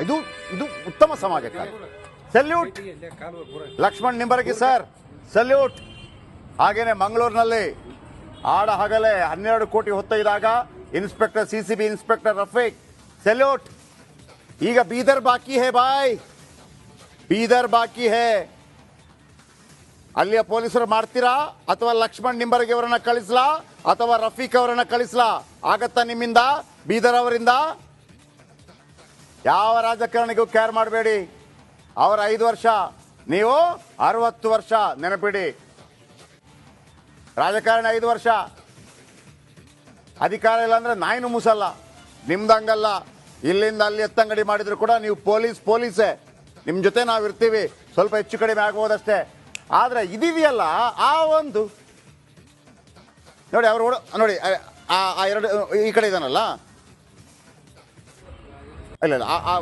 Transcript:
ಇದು ಇದು ಉತ್ತಮ ಸಮಾಜಕ್ಕಾಗಿ salute. Lakshman Nimbaragi sir, salute. ಹಾಗೇನೆ ಮಂಗಳೂರಿನಲ್ಲಿ ಆಡ ಹಗಲೇ 12 ಕೋಟಿ ಹೊತ್ತೊಯ್ದಾಗ inspector CCB inspector Rafiq, salute. ಈಗ ಬೀದರ್ ಬಾಕಿ ಹೇ ಬಾಯ್, ಬೀದರ್ ಬಾಕಿ ಹೇ. ಅಲ್ಲಿಯ ಪೊಲೀಸರು ಮಾಡ್ತೀರಾ ಅಥವಾ ಲಕ್ಷ್ಮಣ್ ನಿಂಬರಗಿ ಅವರನ್ನ ಕಳಿಸ್ಲಾ ಅಥವಾ ರಫೀಕ್ ಅವರನ್ನ ಕಳಿಸ್ಲಾ? ಆಗತ್ತಾ ನಿಮ್ಮಿಂದ, ಬೀದರ್ ಅವರಿಂದ? ಯಾವ ರಾಜಕಾರಣಿಗೂ ಕೇರ್ ಮಾಡಬೇಡಿ. ಅವರ 5 ವರ್ಷ, ನೀವು 60 ವರ್ಷ. ನೆನಪಿಡಿ, ರಾಜಕಾರಣ 5 ವರ್ಷ, ಅಧಿಕಾರ ಇಲ್ಲ ಅಂದ್ರೆ ನಾಯಿನೂ ಮುಸಲ್ಲ. ನಿಮ್ದಂಗಲ್ಲ, ಇಲ್ಲಿಂದ ಅಲ್ಲಿ ಎತ್ತಂಗಡಿ ಮಾಡಿದ್ರು ಕೂಡ ನೀವು ಪೊಲೀಸೇ, ನಿಮ್ಮ ಜೊತೆ ನಾವು ಇರ್ತೀವಿ. ಸ್ವಲ್ಪ ಹೆಚ್ಚು ಕಡಿಮೆ ಆಗ್ಬೋದಷ್ಟೇ. ಆದ್ರೆ ಇದೆಯಲ್ಲ ಆ ಒಂದು ನೋಡಿ, ಅವರು ನೋಡಿ ಆ ಎರಡು ಈ ಕಡೆ ಇದಾನಲ್ಲ, ಇಲ್ಲ